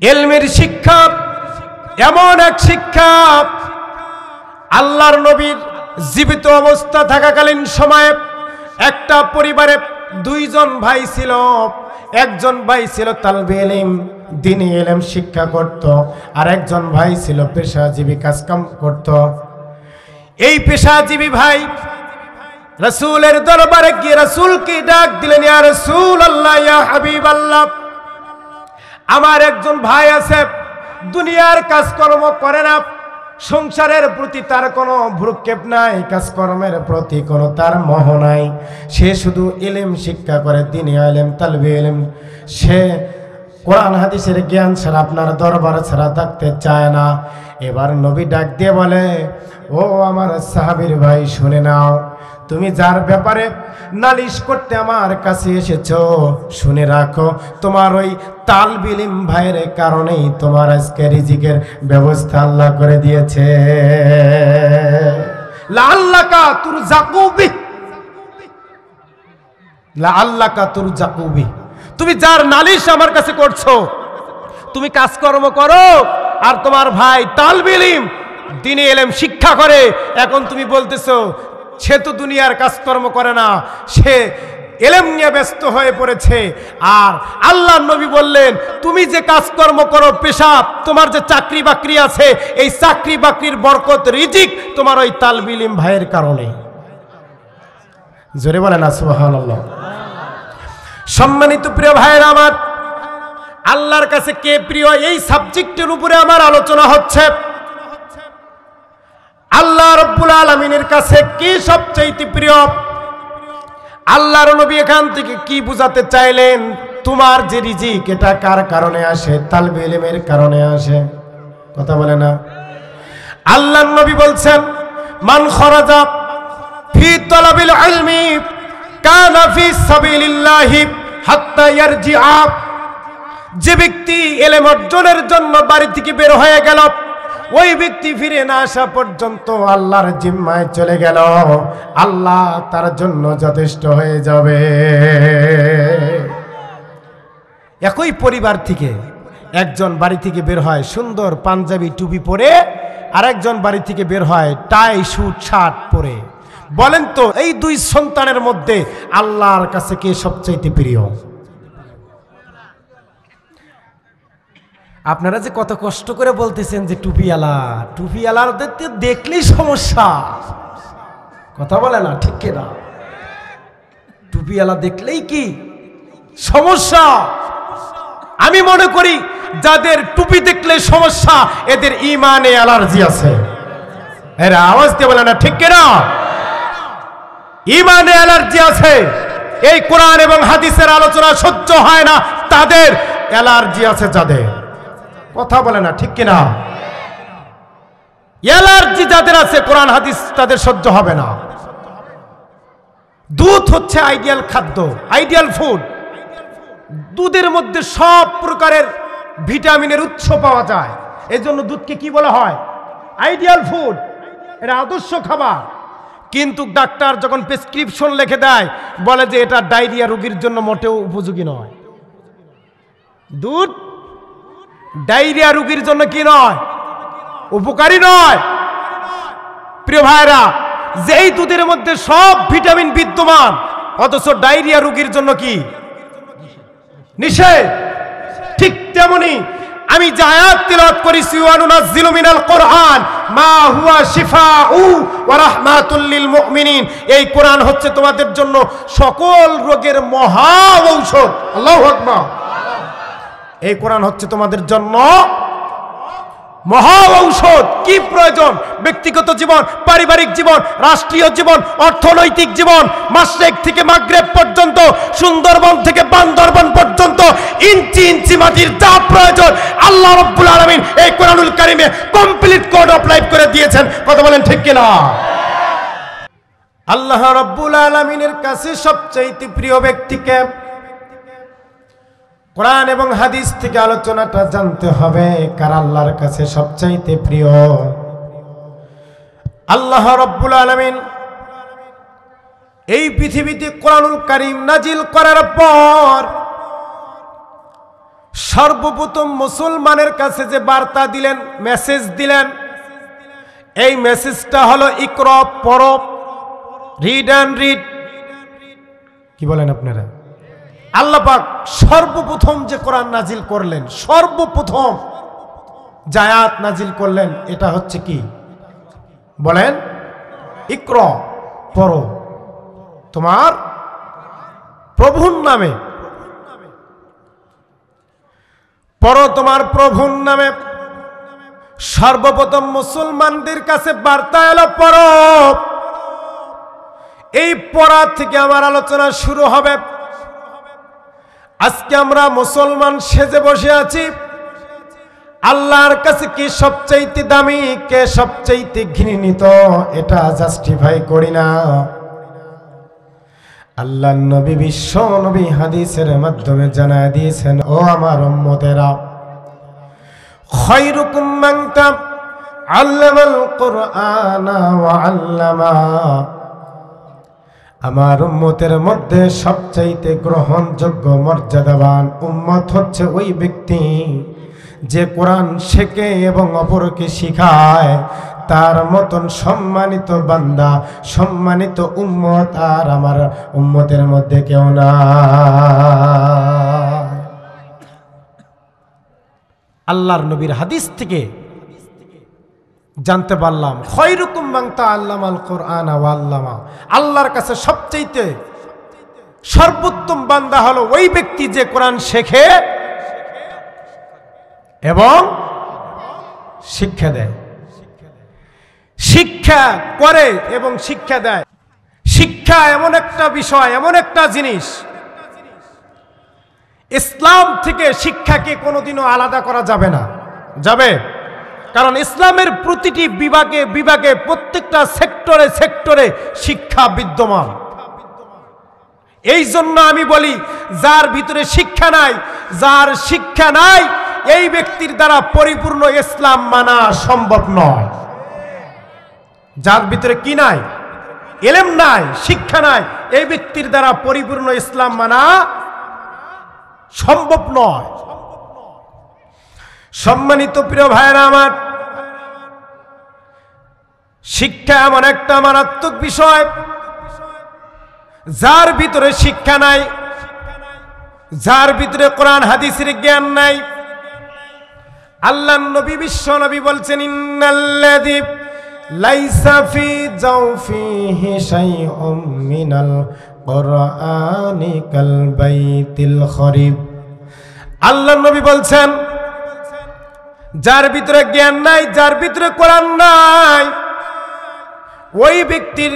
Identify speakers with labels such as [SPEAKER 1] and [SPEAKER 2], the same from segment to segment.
[SPEAKER 1] ইলমের শিক্ষা এমন এক শিক্ষা, আল্লাহর নবীর জীবিত অবস্থা থাকাকালীন সময়ে একটা পরিবারে দুইজন ভাই ছিল। একজন ভাই ছিল তালবে ইলম, দ্বীনি ইলম শিক্ষা করত, আর একজন ভাই ছিল পেশাজীবী কাজকাম করত। এই পেশাজীবী ভাই রাসূলের দরবারে গিয়ে রাসূলকে ডাক দিলেন, ইয়া রাসূলুল্লাহ, ইয়া হাবিবাল্লাহ, আমার একজন ভাই আছে, দুনিয়ার কাজকর্ম করে না, সংসারের প্রতি তার কোনো ভ্রুক্ষেপ নাই, কাজকর্মের প্রতি কোনো তার মোহ নাই, সে শুধু ইলম শিক্ষা করে, দ্বীনি ইলম, তালবে ইলম, সে কোরআন হাদিসের জ্ঞান ছাড়া আপনার দরবার ছাড়া থাকতে চায় না। এবার নবী ডাক দিয়ে বলে, ও আমার সাহাবীর ভাই, শুনে নাও, তুমি যার ব্যাপারে নালিশ করতে আমার কাছে এসেছো, শুনে রাখো, তোমার ওই তালবে ইলম ভাইয়ের কারণেই তোমার আজকে রিজিকের ব্যবস্থা আল্লাহ করে দিয়েছে। লাআল্লাকা তুরজাকু বিহি, লাআল্লাকা তুরজাকু বিহি, তুমি যার নালিশ আমার কাছে করছো, তুমি কাজকর্ম করো আর তোমার ভাই তালবে ইলম, দ্বীনি ইলম শিক্ষা করে, এখন তুমি বলতেছো সে তো দুনিয়ার কাজকর্ম করে না, সে ইলম নিয়ে ব্যস্ত হয়ে পড়েছে। আর আল্লাহর নবী বললেন, তুমি যে কাজকর্ম করো, পেশা, তোমার যে চাকরি বাকরি আছে, এই চাকরি বাকরির বরকত, রিজিক তোমার ওই তালবে ইলম ভাইয়ের কারণে। জোরে বলেন না সুবহানাল্লাহ। সম্মানিত প্রিয় ভাইয়েরা আমার, আল্লাহর কাছে কে প্রিয়, এই সাবজেক্টের উপরে আমার আলোচনা হচ্ছে। আল্লাহ রাব্বুল আলামিনের কাছে কি সবচেয়ে প্রিয়? আল্লাহর নবী এখান থেকে কি বুঝাতে চাইলেন? তোমার যে রিজিক, এটা কার কারণে আসে? তালবে ইলমের কারণে আসে। কথা বলে না? আল্লাহর নবী বলছেন, মান খরাজা ফি তালাবিল ইলমি কানা ফি সাবিলিল্লাহি হাত্তা ইয়ারজিআ, যে ব্যক্তি ইলম অর্জনের জন্য বাড়ি থেকে বের হয়ে গেল, ওই ব্যক্তি ফিরে না আসা পর্যন্ত আল্লাহর জিম্মায় চলে গেল, আল্লাহ তার জন্য যথেষ্ট হয়ে যাবে। একই পরিবার থেকে একজন বাড়ি থেকে বের হয় সুন্দর পাঞ্জাবি টুপি পরে, আর একজন বাড়ি থেকে বের হয় টাই স্যুট শার্ট পরে। বলেন তো, এই দুই সন্তানের মধ্যে আল্লাহর কাছে কে সবচাইতে প্রিয়? আপনারা যে কত কষ্ট করে বলতেছেন যে টুপিওয়ালা, টুপিওয়ালার দেখলেই সমস্যা। কথা বলে না, ঠিক কিনা? টুপিওয়ালা দেখলেই কি সমস্যা? আমি মনে করি যাদের টুপি দেখলে সমস্যা, এদের ঈমানে অ্যালার্জি আছে। এরা আওয়াজ দিয়ে বলে না, ঠিক কিনা? ঈমানে অ্যালার্জি আছে। এই কোরআন এবং হাদিসের আলোচনা সহ্য হয় না, তাদের অ্যালার্জি আছে। যাদের, কথা বলে না, ঠিক কিনা? অ্যালার্জি যাদের আছে, কোরআন হাদিস তাদের সহ্য হবে না। দুধ হচ্ছে আইডিয়াল খাদ্য, আইডিয়াল ফুড। দুধের মধ্যে সব প্রকারের ভিটামিনের উৎস পাওয়া যায়, এই জন্য দুধকে কি বলা হয়? আইডিয়াল ফুড, এটা আদর্শ খাবার। কিন্তু ডাক্তার যখন প্রেসক্রিপশন লিখে দেয়, বলে যে এটা ডায়রিয়া রোগীর জন্য মোটেও উপযোগী নয়। দুধ ডায়রিয়া রোগীর জন্য কি নয়? উপকারী নয়। প্রিয় ভাইরা, যেই দুধের মধ্যে সব ভিটামিন বিদ্যমান, অথচ ডায়রিয়া রোগীর জন্য কি নিষেধ। ঠিক তেমনি আমি যে আয়াত তিলাওয়াত করেছি, ওয়া নুনাজ্জিলু মিনাল কোরআন মা হুয়া শিফাউ ওয়া রাহমাতুল লিল মুমিনিন, এই কোরআন হচ্ছে তোমাদের জন্য সকল রোগের মহা ঔষধ। আল্লাহু আকবার। এই কোরআন হচ্ছে তোমাদের জন্য মহা ঔষধ। কি প্রয়োজন? ব্যক্তিগত জীবন, পারিবারিক জীবন, রাষ্ট্রীয় জীবন, অর্থনৈতিক জীবন, মাশরিক থেকে মাগরিব পর্যন্ত, সুন্দরবন থেকে বান্দরবন পর্যন্ত, ইঞ্চি ইঞ্চি মাটির যা প্রয়োজন আল্লাহ রাব্বুল আলামিন এই কোরআনুল কারীমে কমপ্লিট কোড অফ লাইফ করে দিয়েছেন। কথা বলেন ঠিক কিনা? আল্লাহ রাব্বুল আলামিনের কাছে সবচেয়ে প্রিয় ব্যক্তিকে কোরআন এবং হাদিস থেকে আলোচনাটা জানতে হবে, কার আল্লাহর কাছে সবচাইতে প্রিয়। আল্লাহ রাব্বুল আলামিন এই পৃথিবীতে কোরআনুল কারীম নাজিল করার পর সর্বপ্রথম মুসলমানের কাছে যে বার্তা দিলেন, মেসেজ দিলেন, এই মেসেজটা হলো ইকরা, পড়ো, রিড অ্যান্ড রিড। কি বলেন আপনারা? আল্লাহ পাক সর্বপ্রথম যে কোরআন নাজিল করলেন, সর্বপ্রথম জায়াত নাজিল করলেন, এটা হচ্ছে কি বলেন? ইকরা, পড়ো তোমার প্রভুর নামে, পড়ো তোমার প্রভুর নামে। সর্বপ্রথম মুসলমানদের কাছে বার্তা এলো পড়ো। এই পড়া থেকে আমার আলোচনা শুরু হবে। আজকে আমরা মুসলমান সেজে বসে আছি, আল্লাহর কাছে কি সবচাইতে দামি, কে সবচাইতে ঘৃণিত, এটা জাস্টিফাই করি না। আল্লাহর নবী, বিশ্ব নবী হাদিসের মাধ্যমে জানায় দিয়েছেন, ও আমার উম্মতেরা, খায়রুকুম মান তাআল্লামাল কুরআনা ওয়া আল্লামা, আমার উম্মতের মধ্যে সবচাইতে গ্রহণযোগ্য মর্যাদাবান উম্মত হচ্ছে ওই ব্যক্তি যে কোরআন শেখে এবং অপরকে শিখায়। তার মতন সম্মানিত বান্দা, সম্মানিত উম্মত আর আমার উম্মতের মধ্যে কেউ না। আল্লাহর নবীর হাদিস থেকে জানতে পারলাম, খায়রুকুম মান তাআল্লামাল কুরআনা ওয়া আল্লামা, আল্লাহর কাছে সবচাইতে সর্বোত্তম বান্দা হলো ওই ব্যক্তি যে কোরআন শেখে এবং শিক্ষা দেয়। শিক্ষা করে এবং শিক্ষা দেয়। শিক্ষা এমন একটা বিষয়, এমন একটা জিনিস, ইসলাম থেকে শিক্ষাকে কোনোদিনও আলাদা করা যাবে না। যাবে? কারণ ইসলামের প্রতিটি বিভাগে বিভাগে, প্রত্যেকটা সেক্টরে সেক্টরে শিক্ষা বিদ্যমান। এই জন্য আমি বলি, যার ভিতরে শিক্ষা নাই, যার শিক্ষা নাই, এই ব্যক্তির দ্বারা পরিপূর্ণ ইসলাম মানা সম্ভব নয়। যার ভিতরে কি নাই? ইলম নাই, শিক্ষা নাই, এই ব্যক্তির দ্বারা পরিপূর্ণ ইসলাম মানা সম্ভব নয়। সম্মানিত প্রিয় ভাইরা আমার, শিক্ষা এমন একটা মারাত্মক বিষয়, যার ভিতরে শিক্ষা নাই, যার ভিতরে কোরআন হাদিসের জ্ঞান নাই, আল্লাহর নবী, বিশ্ব নবী বলছেন, ইন্নাল্লাযী লাইসা ফি জাওফিহি শাইউম মিনাল কুরআনি কাল বাইতিল খরিব। আল্লাহর নবী বলছেন, যার ভিতরে জ্ঞান নাই, যার ভিতরে কোরআন নাই, ওই ব্যক্তির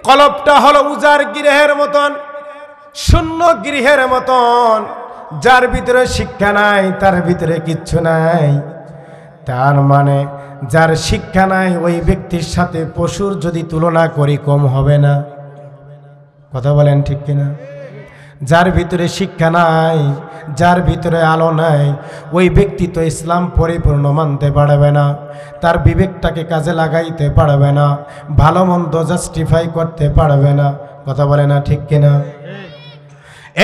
[SPEAKER 1] কলবটা হলো উজাড় গৃহের মতন, শূন্য গৃহের মতন। যার ভিতরে শিক্ষা নাই, তার ভিতরে কিচ্ছু নাই। তার মানে যার শিক্ষা নাই, ওই ব্যক্তির সাথে পশুর যদি তুলনা করি কম হবে না। কথা বলেন ঠিক কিনা? যার ভিতরে শিক্ষা নাই, যার ভিতরে আলো নাই, ওই ব্যক্তি তো ইসলাম পরিপূর্ণ মানতে পারবে না, তার বিবেকটাকে কাজে লাগাইতে পারবে না, ভালো মন্দ জাস্টিফাই করতে পারবে না। কথা বলে না ঠিক কিনা?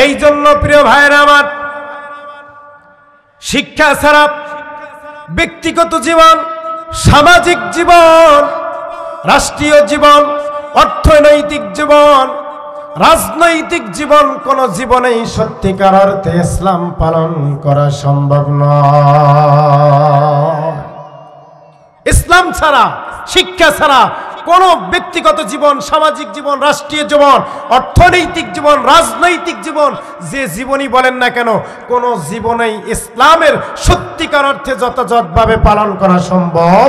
[SPEAKER 1] এই জন্য প্রিয় ভাইরা আমার, শিক্ষা ছাড়া ব্যক্তিগত জীবন, সামাজিক জীবন, রাষ্ট্রীয় জীবন, অর্থনৈতিক জীবন, রাজনৈতিক জীবন, কোন জীবনেই সত্যিকার অর্থে ইসলাম পালন করা সম্ভব নয়। ইসলাম ছাড়া, শিক্ষা ছাড়া কোন ব্যক্তিগত জীবন, সামাজিক জীবন, রাষ্ট্রীয় জীবন, অর্থনৈতিক জীবন, রাজনৈতিক জীবন, যে জীবনই বলেন না কেন, কোন জীবনেই ইসলামের সত্যিকার অর্থে যথাযথভাবে পালন করা সম্ভব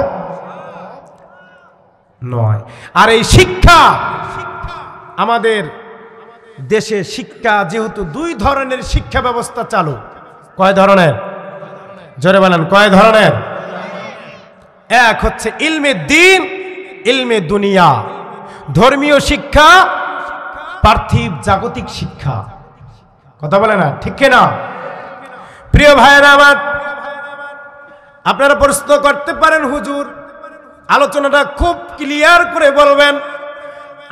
[SPEAKER 1] নয়। আর এই শিক্ষা, আমাদের দেশে শিক্ষা যেহেতু দুই ধরনের শিক্ষা ব্যবস্থা চালু। কয় ধরনের? জোরে বলেন, কয় ধরনের? এক হচ্ছে ইলমে দ্বীন, ইলমে দুনিয়া, ধর্মীয় শিক্ষা, পার্থিব জাগতিক শিক্ষা। কথা বলে না ঠিক কিনা? প্রিয় ভাইয়েরা আমার, আপনারা প্রশ্ন করতে পারেন, হুজুর আলোচনাটা খুব ক্লিয়ার করে বলবেন।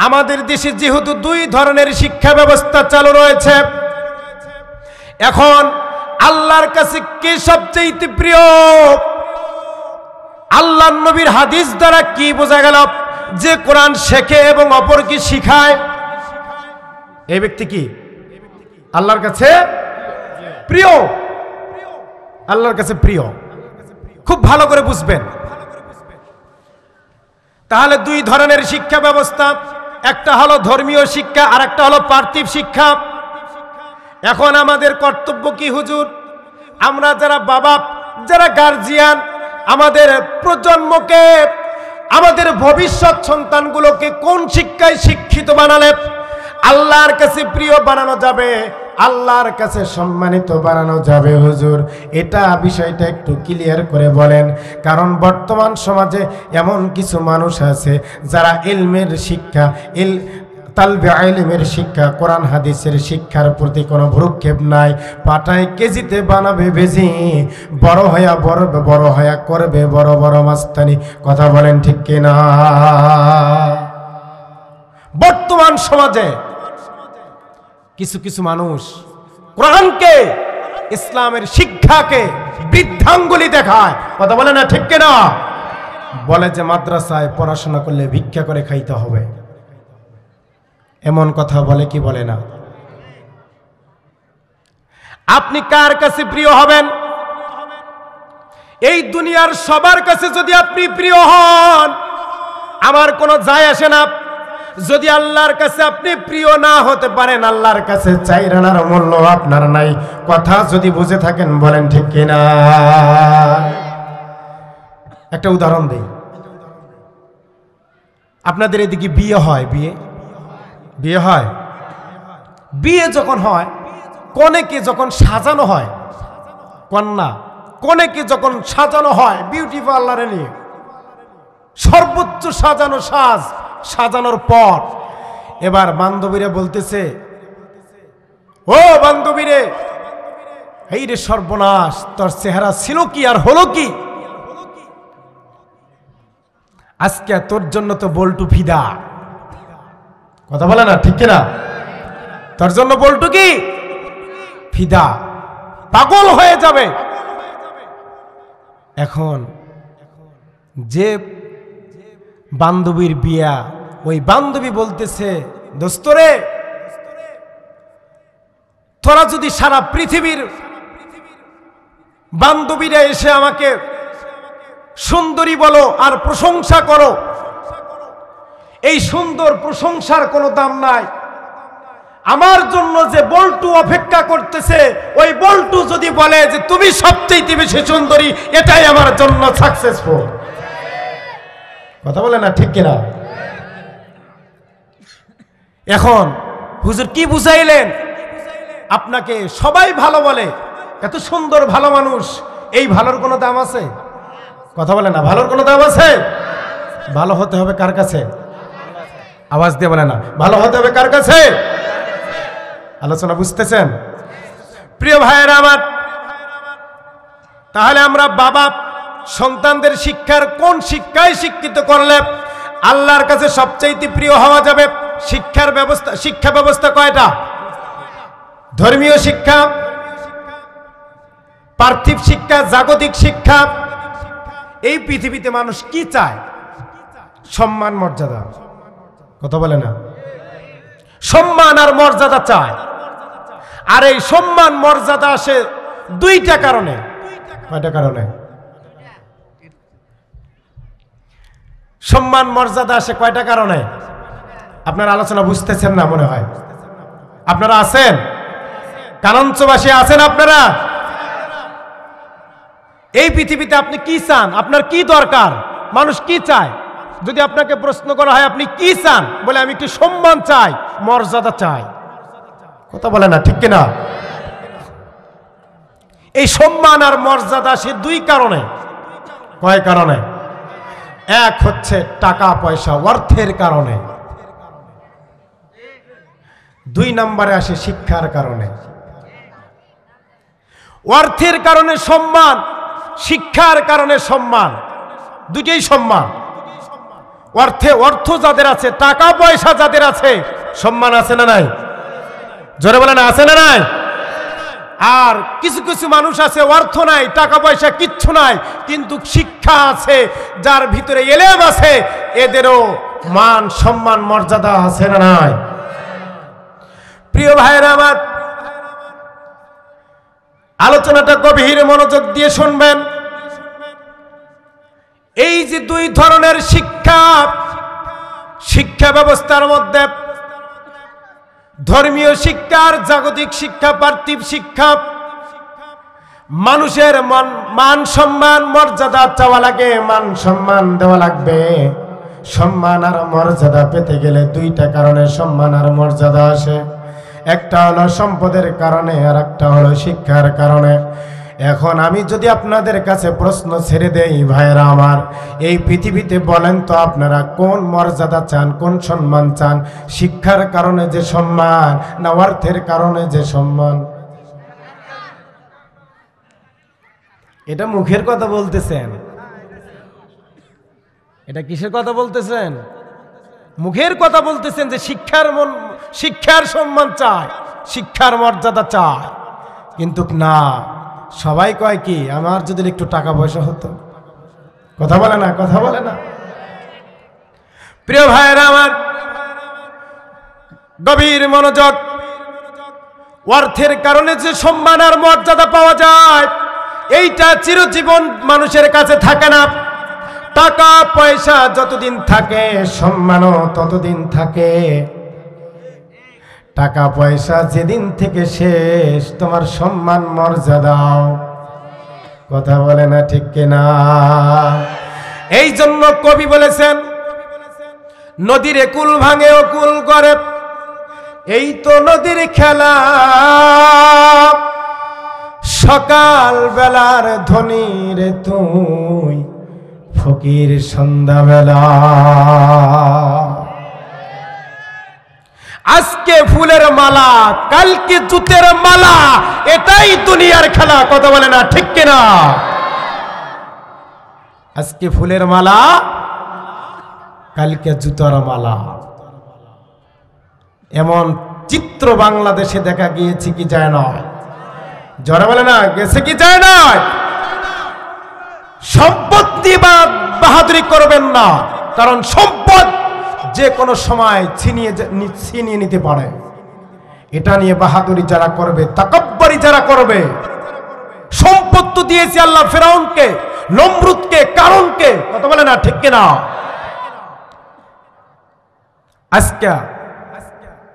[SPEAKER 1] আমাদের দেশে যেহেতু দুই ধরনের শিক্ষা ব্যবস্থা চালু রয়েছে, এখন আল্লাহর কাছে কে সবচেয়ে প্রিয়? আল্লাহর নবীর হাদিস দ্বারা কি বোঝা গেল? যে কোরআন শেখে এবং অপরকে শিখায়, এই ব্যক্তি কি আল্লাহর কাছে প্রিয়। আল্লাহর কাছে প্রিয়, খুব ভালো করে বুঝবেন। তাহলে দুই ধরনের শিক্ষা ব্যবস্থা, একটা হলো ধর্মীয় শিক্ষা আর একটা হলো পার্থিব শিক্ষা। এখন আমাদের কর্তব্য কি হুজুর? আমরা যারা বাবা, যারা গার্জিয়ান, আমাদের প্রজন্মকে, আমাদের ভবিষ্যৎ সন্তানগুলোকে কোন শিক্ষায় শিক্ষিত বানালে আল্লাহর কাছে প্রিয় বানানো যাবে, আল্লাহর কাছে সম্মানিত বানানো যাবে হুজুর? এটা বিষয়টা একটু ক্লিয়ার করে বলেন। কারণ বর্তমান সমাজে এমন কিছু মানুষ আছে যারা ইলমের শিক্ষা, তালবে ইলমের শিক্ষা, কোরআন হাদিসের শিক্ষার প্রতি কোনো ভ্রুক্ষেপ নাই। পাটায় কেজিতে বানাবে বেজি, বড় হয়া করবে বড় বড় মাস্তানি। কথা বলেন ঠিক কিনা? বর্তমান সমাজে কিছু কিছু মানুষ কোরআনকে, ইসলামের শিক্ষাকে বৃদ্ধাঙ্গুলি দেখায়। কথা বলে না ঠিক কিনা? বলে যে মাদ্রাসায় পড়াশোনা করলে ভিক্ষা করে খাইতে হবে। এমন কথা বলে কি বলে না? আপনি কার কাছে প্রিয় হবেন? এই দুনিয়ার সবার কাছে যদি আপনি প্রিয় হন, আমার কোনো যায় আসে না। যদি আল্লাহর কাছে আপনি প্রিয় না হতে পারেন, আল্লাহর কাছে চাইরানার মূল্য আপনার নাই। কথা যদি বুঝে থাকেন বলেন ঠিক কিনা? একটা উদাহরণ দেই। আপনাদের এদিকে বিয়ে হয়, বিয়ে হয়। বিয়ে যখন হয়, কনেকে যখন সাজানো হয়, কন্যা কনেকে যখন সাজানো হয় বিউটি পার্লারে নিয়ে, সর্বোচ্চ সাজানোর পর এবার বান্ধবীরা বলতেছে, ও বান্ধবীরে, এই রে সর্বনাশ, তোর চেহারা ছিল কি আর হলো কি? আজকে তোর জন্য তো বল্টু ফিদা। কথা বলে না ঠিক কিনা? তোর জন্য বল্টু কি ফিদা, পাগল হয়ে যাবে। এখন যে বান্ধবীর বিয়া, ওই বান্ধবী বলতেছে, দোস্তরে, তোরা যদি সারা পৃথিবীর বান্ধবীরা এসে আমাকে সুন্দরী বলো আর প্রশংসা করো, এই সুন্দর প্রশংসার কোনো দাম নাই। আমার জন্য যে বল্টু অপেক্ষা করতেছে, ওই বল্টু যদি বলে যে তুমি সবচেয়ে বেশি সুন্দরী, এটাই আমার জন্য সাকসেসফুল। কথা বলে না ঠিক কিনা? এখন হুজুর কি বুঝাইলেন? আপনাকে সবাই ভালো বলে, এত সুন্দর ভালো মানুষ, এই ভালোর কোনো দাম আছে? কথা বলে না, ভালোর কোনো দাম আছে? ভালো হতে হবে কার কাছে? আওয়াজ দিয়ে বলে না, ভালো হতে হবে কার কাছে? আলোচনা বুঝতেছেন প্রিয় ভাইয়েরা আমার? তাহলে আমরা বাবা সন্তানদের শিক্ষার কোন শিক্ষায় শিক্ষিত করলে আল্লাহর কাছে সবচাইতে প্রিয় হওয়া যাবে? শিক্ষা ব্যবস্থা কয়টা? ধর্মীয় শিক্ষা, পার্থিব শিক্ষা, জাগতিক শিক্ষা। এই পৃথিবীতে মানুষ কি চায়? সম্মান, মর্যাদা। কথা বলে না, সম্মান আর মর্যাদা চায়। আর এই সম্মান মর্যাদা আসে দুইটা কারণে। কয়টা কারণে? সম্মান মর্যাদা আসে কয়টা কারণে? আপনারা আলোচনা বুঝতেছেন না মনে হয়। আপনারা আছেন? কারণবাসী আছেন আপনারা? এই পৃথিবীতে আপনি কি চান? আপনার কি দরকার? মানুষ কি চায়? যদি আপনাকে প্রশ্ন করা হয় আপনি কি চান, বলে আমি একটু সম্মান চাই, মর্যাদা চাই। কথা বলে না ঠিক কিনা? এই সম্মান আর মর্যাদা সে দুই কারণে। কয় কারণে? এক হচ্ছে টাকা পয়সা, অর্থের কারণে। দুই নম্বরে আসে শিক্ষার কারণে। অর্থের কারণে সম্মান, শিক্ষার কারণে সম্মান, দুটোই সম্মান। অর্থ যাদের আছে, টাকা পয়সা যাদের আছে, সম্মান আছে না নাই? জোরে বলে না, আছে না নাই? আর কিছু কিছু মানুষ আছে, অর্থ নাই, টাকা পয়সা কিচ্ছু নাই, কিন্তু শিক্ষা আছে, যার ভিতরে এলেম আছে, এদেরও মান সম্মান মর্যাদা আছে না নাই? প্রিয় ভাইরা আমার, আলোচনাটা গভীর মনোযোগ দিয়ে শুনবেন। এই যে দুই ধরনের শিক্ষা ব্যবস্থার মধ্যে ধর্মীয় শিক্ষা আর জাগতিক শিক্ষা, পার্থিব শিক্ষা, মানুষের মান সম্মান মর্যাদা চাওয়া লাগে, মান সম্মান দেওয়া লাগবে। সম্মান আর মর্যাদা পেতে গেলে দুইটা কারণে সম্মান আর মর্যাদা আসে। একটা হলো সম্পদের কারণে, আর একটা হলো শিক্ষার কারণে। এখন আমি যদি আপনাদের কাছে প্রশ্ন ছেড়ে দেই, ভাইরা আমার, এই পৃথিবীতে বলেন তো আপনারা কোন মর্যাদা চান, কোন সম্মান চান? শিক্ষার কারণে যে সম্মান, না অর্থের কারণে যে সম্মান? এটা মুখের কথা বলতেছেন, এটা কিসের কথা বলতেছেন? মুখের কথা বলতেছেন যে শিক্ষার সম্মান চায়, শিক্ষার মর্যাদা চায়, কিন্তু না, সবাই কয় কি, আমার যদি একটু টাকা পয়সা হতো। কথা বলে না, কথা বলে না। প্রিয় ভাইয়েরা আমার, গভীর মনোযোগ। অর্থের কারণে যে সম্মান আর মর্যাদা পাওয়া যায়, এইটা চিরজীবন মানুষের কাছে থাকে না। টাকা পয়সা যতদিন থাকে, সম্মানও ততদিন থাকে। টাকা পয়সা যেদিন থেকে শেষ, তোমার সম্মান মর্যাদাও, কথা বলে না, ঠিক কিনা? এই জন্য কবি বলেছেন, নদীর কুল ভাঙে ও কুল করে, এই তো নদীর খেলা, সকাল বেলার ধনী রে তুই, ফকির সন্ধ্যাবেলা। আজকে ফুলের মালা, কালকে জুতের মালা, এটাই দুনিয়ার খেলা, কথা বলে না, ঠিক কিনা? আজকে ফুলের মালা, কালকে জুতার মালা। এমন চিত্র বাংলাদেশে দেখা গিয়েছে কি যায় নয়? জোরে বলে না, গেছে কি যায় নয়? সম্পত্তি বা বাহাদুরি করবেন না, কারণ সম্পদ যে কোনো সময় ছিনিয়ে নিতে পারে। এটা নিয়ে বাহাদুরি যারা করবে, তাকাব্বুরি যারা করবে, সম্পদ তো দিয়েছে আল্লাহ ফেরাউনকে, নমরুদকে, কারুনকে, কথা বলে না, ঠিক কিনা? আজকে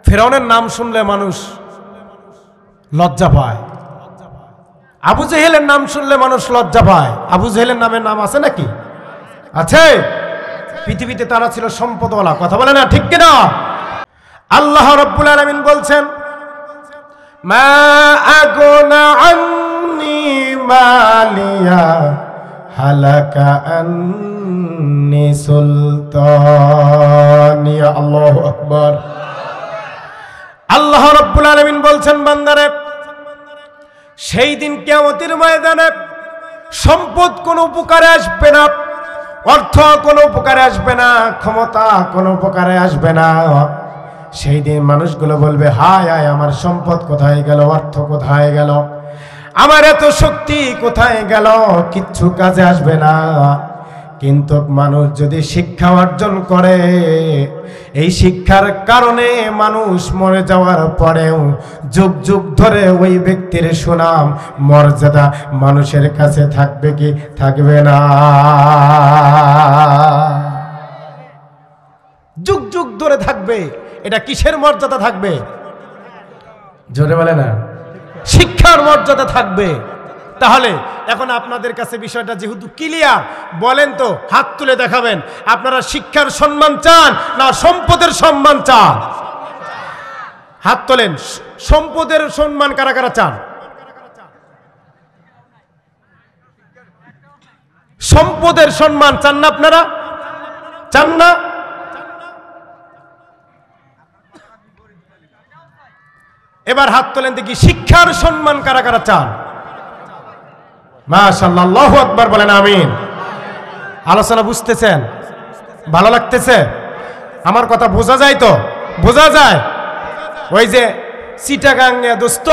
[SPEAKER 1] ফেরাউনের নাম শুনলে মানুষ লজ্জা পায়, আবু জেহেলের নাম শুনলে মানুষ লজ্জা পায়। আবু জেহেলের নামের নাম আছে নাকি? আছে? পৃথিবীতে তারা ছিল সম্পদওয়ালা, কথা বলে না, ঠিক কিনা? আল্লাহ রাব্বুল আলামিন বলছেন, মা আগনা আন্নি মালিয়া হালাকা আন্নি সুলতানিয়া। আল্লাহু আকবার। আল্লাহ রাব্বুল আলামিন বলছেন, বান্দারে, সেই দিন কিয়ামতের ময়দানে সম্পদ কোনো উপকারে আসবে না, অর্থ কোনো উপকারে আসবে না, ক্ষমতা কোনো উপকারে আসবে না। সেই দিন মানুষগুলো বলবে, হায় হায়, আমার সম্পদ কোথায় গেল, অর্থ কোথায় গেল, আমার এত শক্তি কোথায় গেল, কিচ্ছু কাজে আসবে না। কিন্তু মানুষ যদি শিক্ষা অর্জন করে, এই শিক্ষার কারণে মানুষ মরে যাওয়ার পরেও যুগ যুগ ধরে ওই ব্যক্তির সুনাম মর্যাদা মানুষের কাছে থাকবে কি থাকবে না? যুগ যুগ ধরে থাকবে। এটা কিসের মর্যাদা থাকবে? জোরে বলে না, শিক্ষার মর্যাদা থাকবে। তাহলে এখন আপনাদের কাছে বিষয়টা যেহেতু ক্লিয়ার, বলেন তো, হাত তুলে দেখাবেন, আপনারা শিক্ষার সম্মান চান না সম্পদের সম্মান চান? হাত তোলেন। সম্পদের সম্মান কারা কারা চান? সম্পদের সম্মান চান না আপনারা? চান না? এবার হাত তোলেন দেখি, শিক্ষার সম্মান কারা কারা চান? মাশাআল্লাহ, আল্লাহু আকবার বলেন, আমিন। আলোচনা বুঝতেছেন? ভালো লাগতেছে? আমার কথা বোঝা যায় তো? বোঝা যায়? ওই যে চিটাগাং দোস্ত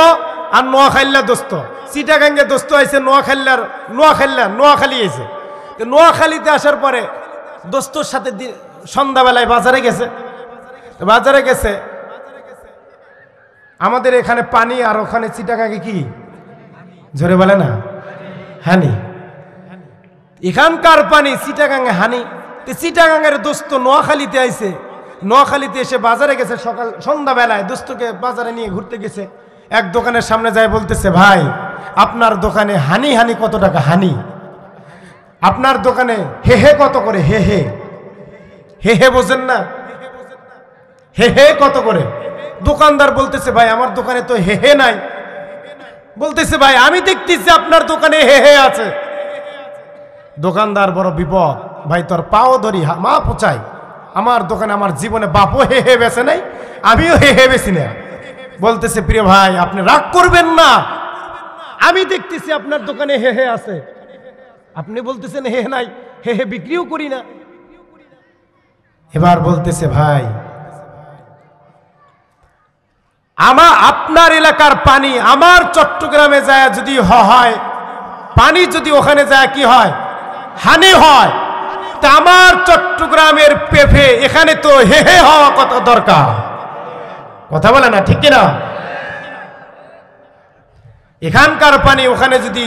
[SPEAKER 1] আর নোয়াখাইল্লা দোস্ত, চিটাগাঙ্গে দোস্ত আইছে, নোয়াখালী আইছে। তো নোয়াখালীতে আসার পরে দোস্তর সাথে সন্ধ্যাবেলায় বাজারে গেছে। আমাদের এখানে পানি আর ওখানে চিটাগাঙ্গে কি জোরে বলে না হানি, এখানকার পানি চিটাগাঙ্গে হানি। তো চিটাগাঙ্গের দোস্ত নোয়াখালীতে আইছে, নোয়াখালীতে এসে বাজারে গেছে, সন্ধ্যাবেলায় দোস্তকে বাজারে নিয়ে ঘুরতে গেছে। এক দোকানের সামনে যায় বলতেছে, ভাই আপনার দোকানে হানি কত টাকা? হানি আপনার দোকানে হে কত করে? হে বোঝেন না? হে কত করে? দোকানদার বলতেছে, ভাই আমার দোকানে তো হে নাই। বলতেছে, ভাই আমি দেখতেছি আপনার দোকানে হে আছে। দোকানদার বড় বিপদ, ভাই তোর পাও ধরি, মা পোচাই, আমার দোকানে আমার জীবনে বাপও হে বেছে নাই, আমিও হে বেছি না। বলতেছে, প্রিয় ভাই আপনি রাগ করবেন না, আমি দেখতেছি আপনার দোকানে হে আছে, আপনি বলতেছেন হে নাই, হে বিক্রিও করি না। এবার বলতেছে, ভাই আপনার এলাকার পানি আমার চট্টগ্রামে যায় যদি হয়, পানি যদি ওখানে যায় কি হয়? হানি হয়। তা আমার চট্টগ্রামের পেঁপে এখানে তো হে হওয়া কত দরকার? কথা বলে না, ঠিক কিনা? এখানকার পানি ওখানে যদি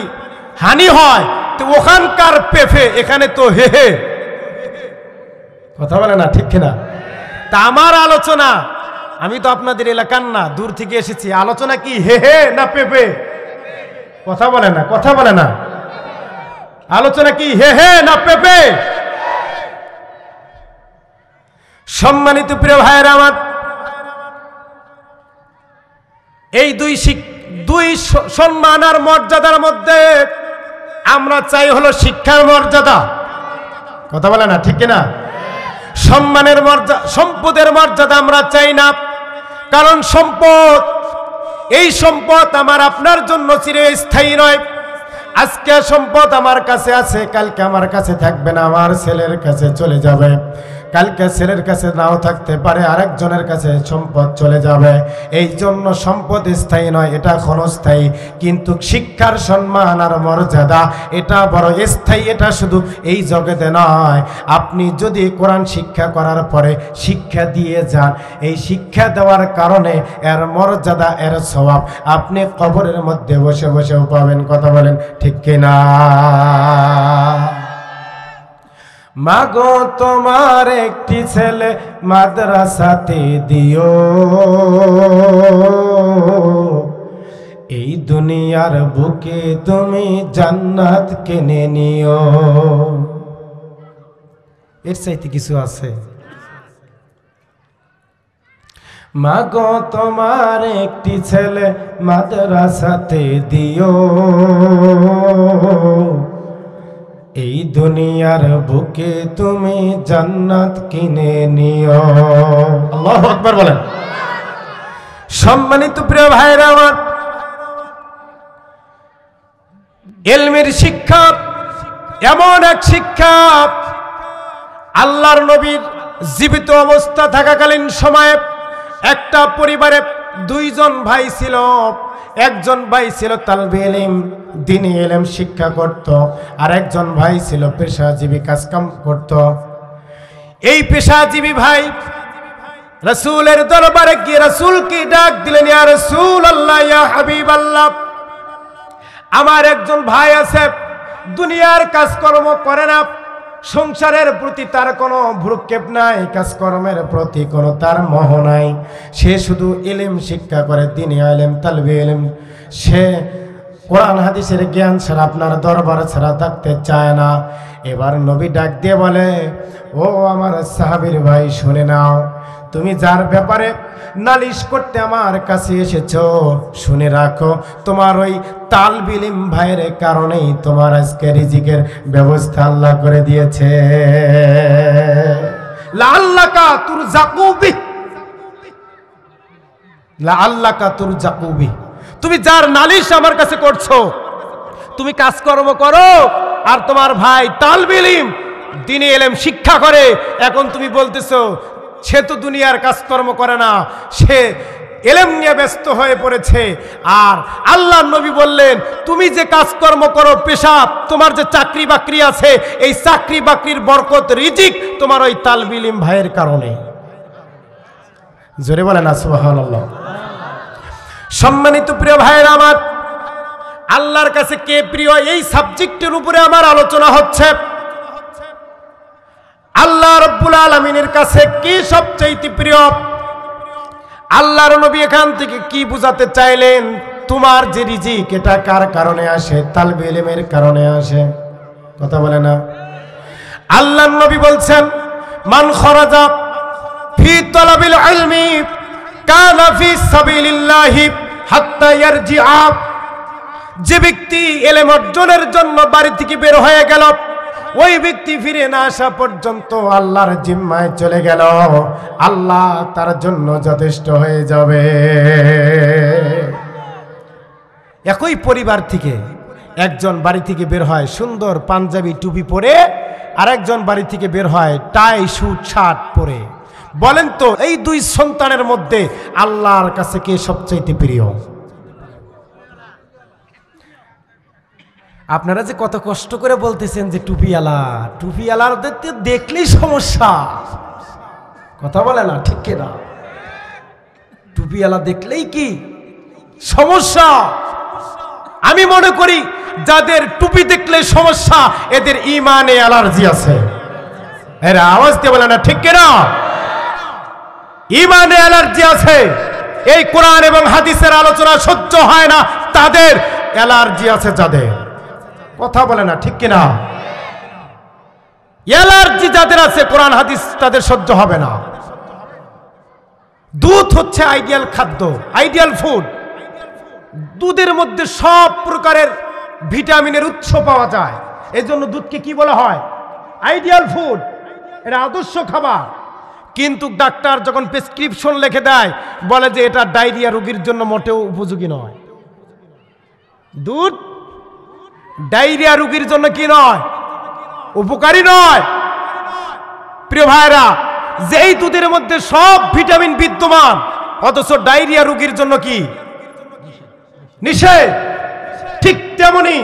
[SPEAKER 1] হানি হয়, তো ওখানকার পেঁপে এখানে তো হে। কথা বলে না, ঠিক কিনা? তা আমার আলোচনা, আমি তো আপনাদের এলাকার না, দূর থেকে এসেছি, আলোচনা কি হে না পেঁপে? কথা বলে না, আলোচনা কি হে না পেঁপে? সম্মানিত প্রিয় ভাইয়েরা আমার, এই দুই সম্মান আর মর্যাদার মধ্যে আমরা চাই হলো শিক্ষার মর্যাদা। কথা বলে না, ঠিক কিনা? সম্মানের মর্যাদা, সম্পদের মর্যাদা আমরা চাই না, কারণ এই সম্পদ আমার আপনার জন্য চিরস্থায়ী নয়। আজকে সম্পদ আমার কাছে আছে, কালকে আমার কাছে থাকবে না, আমার ছেলের কাছে চলে যাবে, কালকে ছেলের কাছে নাও থাকতে পারে, আরেকজনের কাছে সম্পদ চলে যাবে। এই জন্য সম্পদ স্থায়ী নয়, এটা ক্ষণস্থায়ী। কিন্তু শিক্ষার সম্মান আর মর্যাদা এটা বড় স্থায়ী। এটা শুধু এই জগতে নয়, আপনি যদি কোরআন শিক্ষা করার পরে শিক্ষা দিয়ে যান, এই শিক্ষা দেওয়ার কারণে এর মর্যাদা, এর সওয়াব আপনি কবরের মধ্যে বসে বসেও পাবেন। কথা বলেন ঠিক কিনা? মাগো তোমার একটি ছেলে মাদ্রাসাতে দিও, এই দুনিয়ার বুকে তুমি জান্নাত কিনে নিও। এর চাইতে কিছু আছে? মাগো তোমার একটি ছেলে মাদ্রাসাতে দিও, এই দুনিয়ার বুকে তুমি জান্নাত কিনে নিও। আল্লাহু আকবার বলেন। সম্মানিত প্রিয় ভাইরা আমার, ইলমের শিক্ষা এমন এক শিক্ষা, আল্লাহর নবীর জীবিত অবস্থা থাকাকালীন সময়ে একটা পরিবারে দুইজন ভাই ছিল। একজন ভাই ছিল তালবে ইলম, দ্বীনি ইলম শিক্ষা করত, আর একজন ভাই ছিল পেশাজীবী কাজকাম করত। এই পেশাজীবী ভাই রাসূলের দরবারে গিয়ে রাসূলকে ডাক দিলেন, ইয়া রাসূলুল্লাহ, ইয়া হাবিবাল্লাহ, আমার একজন ভাই আছে, দুনিয়ার কাজকর্ম করে না, সংসারের প্রতি তার কোনো ভ্রুক্ষেপ নাই, কাজকর্মের প্রতি কোনো তার মোহ নাই, সে শুধু ইলম শিক্ষা করে, দ্বীনি ইলম, তালবে ইলম। সে কোরআন হাদিসের জ্ঞান ছাড়া, আপনার দরবার ছাড়া থাকতে চায় না। এবার নবী ডাক দিয়ে বলে, ও আমার সাহাবীর ভাই, শুনে নাও, তুমি যার ব্যাপারে নালিশ করতে আমার কাছে এসেছো, শুনে রাখো, তোমার ওই তালবে ইলম ভাইয়ের কারণেই তোমার আজকে রিজিকের ব্যবস্থা আল্লাহ করে দিয়েছে। লাআল্লাকা তুরজাকু বিহি, লাআল্লাকা তুরজাকু বিহি। তুমি যার নালিশ আমার কাছে করছো, তুমি কাজকর্ম করো, আর তোমার ভাই তালবে ইলম, দ্বীনি ইলম শিক্ষা করে, এখন তুমি বলতেছো সে তো দুনিয়ার কাজকর্ম করে না, সে এলেম নিয়ে ব্যস্ত হয়ে পড়েছে। আর আল্লাহর নবী বললেন, তুমি যে কাজকর্ম করো, পেশা, তোমার যে চাকরি বাকরি আছে, এই চাকরি বাকরির বরকত, রিজিক তোমার ওই তালবে ইলম ভাইয়ের কারণে। জোরে বলেন না সুবহানাল্লাহ। সম্মানিত প্রিয় ভাইয়েরা আমার, আল্লাহর কাছে কে প্রিয়, এই সাবজেক্টের উপরে আমার আলোচনা হচ্ছে। আল্লাহ রাব্বুল আলামিনের কাছে কে সবচেয়ে প্রিয়? আল্লাহর নবী এখান থেকে কি বুঝাতে চাইলেন? তোমার যে রিজিক, এটা কার কারণে আসে? তালবে ইলমের কারণে আসে। কথা বলে না? আল্লাহর নবী বলছেন, মান খরাজা ফি তালাবিল ইলমি কানা ফি সাবিলিল্লাহি হাত্তা ইয়ারজিআ। যে ব্যক্তি ইলম অর্জনের জন্য বাড়ি থেকে বের হয়ে গেল, ওই ব্যক্তি ফিরে না আসা পর্যন্ত আল্লাহর জিম্মায় চলে গেল, আল্লাহ তার জন্য যথেষ্ট হয়ে যাবে। একই পরিবার থেকে একজন বাড়ি থেকে বের হয় সুন্দর পাঞ্জাবি টুপি পরে, আর একজন বাড়ি থেকে বের হয় টাই স্যুট শার্ট পরে। বলেন তো, এই দুই সন্তানের মধ্যে আল্লাহর কাছে কে সবচাইতে প্রিয়? আপনারা যে কত কষ্ট করে বলতেছেন যে টুপিওয়ালার দেখলেই সমস্যা। কথা বলে না, ঠিক কিনা? টুপিওয়ালা দেখলেই কি সমস্যা? আমি মনে করি যাদের টুপি দেখলে সমস্যা, এদের ঈমানে অ্যালার্জি আছে। এরা আওয়াজ দিয়ে বলে না, ঠিক কিনা? ঈমানে অ্যালার্জি আছে। এই কোরআন এবং হাদিসের আলোচনা সহ্য হয় না, তাদের অ্যালার্জি আছে। যাদের, কথা বলে না, ঠিক কিনা? অ্যালার্জি যাদের আছে, কোরআন হাদিস তাদের সহ্য হবে না। দুধ হচ্ছে আইডিয়াল খাদ্য, আইডিয়াল ফুড। দুধের মধ্যে সব প্রকারের ভিটামিনের উৎস পাওয়া যায়, এই জন্য দুধকে কি বলা হয়? Ideal food. এটা আদর্শ খাবার। কিন্তু ডাক্তার যখন প্রেসক্রিপশন লিখে দেয়, বলে যে এটা ডায়রিয়া রোগীর জন্য মোটেও উপযোগী নয়। দুধ ডায়রিয়া রোগীর জন্য কি নয়? উপকারী নয়। প্রিয় ভাইরা, যেই দুধের মধ্যে সব ভিটামিন বিদ্যমান, অথচ ডায়রিয়া রোগীর জন্য কি নিষেধ। ঠিক তেমনি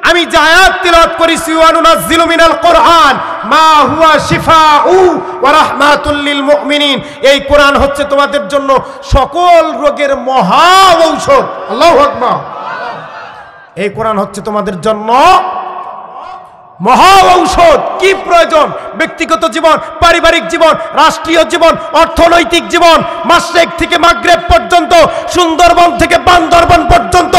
[SPEAKER 1] আমি যে আয়াত তিলাওয়াত করেছি, ওয়া নুনাজ্জিলু মিনাল কোরআন মা হুয়া শিফাউ ওয়া রাহমাতুল লিল মুমিনিন, এই কোরআন হচ্ছে তোমাদের জন্য সকল রোগের মহা ঔষধ। আল্লাহু আকবার। এই কোরআন হচ্ছে তোমাদের জন্য মহা ঔষধ। কি প্রয়োজন? ব্যক্তিগত জীবন, পারিবারিক জীবন, রাষ্ট্রীয় জীবন, অর্থনৈতিক জীবন, মাশরিক থেকে মাগরিব পর্যন্ত, সুন্দরবন থেকে বান্দরবন পর্যন্ত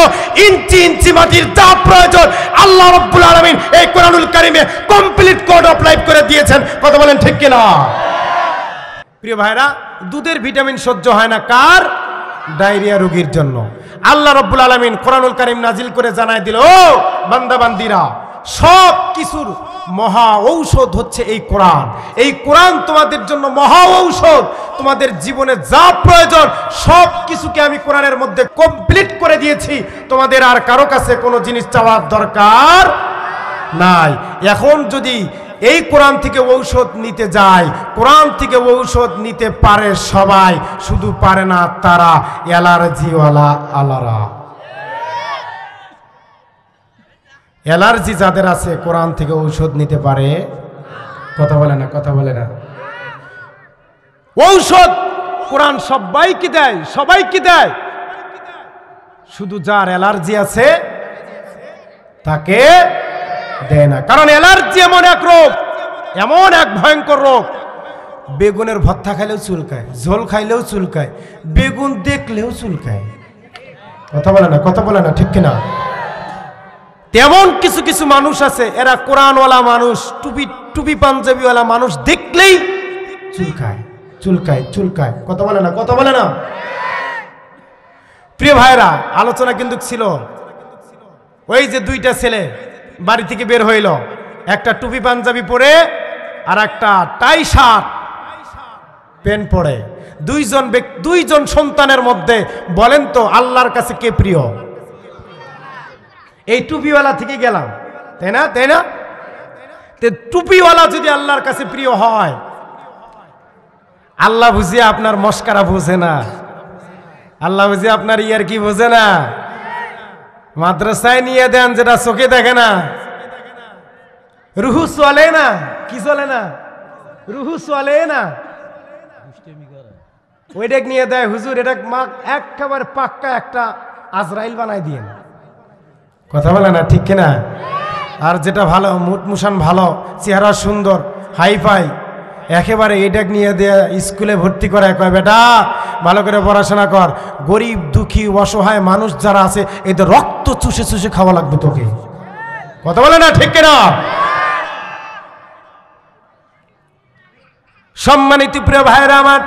[SPEAKER 1] ইঞ্চি ইঞ্চি মাটির যা প্রয়োজন আল্লাহ রাব্বুল আলামিন এই কোরআনুল কারীমে কমপ্লিট কোড অফ লাইফ করে দিয়েছেন। কথা বলেন ঠিক কিনা? প্রিয় ভাইরা, দুধের ভিটামিন সহ্য হয় না কার? ডায়রিয়া রোগীর জন্য। আল্লাহ রাব্বুল আলামিন কোরআনুল কারীম নাজিল করে জানায় দিল, ও বান্দা বান্দিরা, সব কিছুর মহা ঔষধ হচ্ছে এই কোরআন। এই কোরআন তোমাদের জন্য মহা ঔষধ। তোমাদের জীবনে যা প্রয়োজন সব কিছুকে আমি কোরআনের মধ্যে কমপ্লিট করে দিয়েছি। তোমাদের আর কারো কাছে কোনো জিনিস চাওয়ার দরকার নাই। এখন যদি এই কোরআন থেকে ঔষধ নিতে যায়, কোরআন থেকে ঔষধ নিতে পারে সবাই, শুধু পারে না তারা অ্যালার্জিওয়ালা আলারা। অ্যালার্জি যাদের আছে, কোরআন থেকে ঔষধ নিতে পারে। কথা বলে না, কথা বলে না। ঔষধ কোরআন সবাইকে দেয়, সবাইকে দেয়, শুধু যার অ্যালার্জি আছে তাকে দেয় না। কারণ অ্যালার্জি এমন এক রোগ, এমন এক ভয়ঙ্কর রোগ, বেগুনের ভর্তা খাইলেও চুলকায়, ঝোল খাইলেও চুলকায়, বেগুন দেখলেও চুলকায়। কথা বলে না, কথা বলে না, ঠিক কিনা? তেমন কিছু কিছু মানুষ আছে, এরা কোরআনওয়ালা মানুষ, টুপি পাঞ্জাবিওয়ালা মানুষ দেখলেই চুলকায়, চুলকায়, চুলকায়। কথা বলে না, কথা বলে না। প্রিয় ভাইরা, আলোচনা কিন্তু ছিল ওই যে দুইটা ছেলে বাড়ি থেকে বের হইল, একটা টুপি পাঞ্জাবি পরে আর একটা টাই শার্ট প্যান্ট পরে। দুইজন সন্তানের মধ্যে বলেন তো আল্লাহর কাছে কে প্রিয়? এই টুপিওয়ালা থেকে গেলাম, তাই না? তাই না? টুপিওয়ালা যদি আল্লাহর কাছে প্রিয় হয়, আল্লাহ বুঝিয়ে আপনার মস্কারা বুঝে না। আল্লাহ বুঝি আপনার ইয়ার কি বোঝে না? মাদ্রাসায় নিয়ে দেন যেটা চোখে দেখে না, রুহু চলে না। কি চলে না? রুহু চলে না। ওইটা নিয়ে দেয় হুজুর, এটা একেবারে পাক্কা একটা আজরাইল বানাই দিয়ে। কথা বলে না ঠিক কিনা? আর যেটা ভালো, মুটমুসান ভালো, চেহারা সুন্দর, হাইফাই, একেবারে এটা নিয়ে দেয়া স্কুলে ভর্তি করে, কয় বেটা ভালো করে পড়াশোনা কর, গরিব দুঃখী অসহায় মানুষ যারা আছে এদের রক্ত চুষে চুষে খাওয়া লাগবে তোকে। কথা বলে না ঠিক কিনা? সম্মানিত প্রিয় ভাইরা আমার,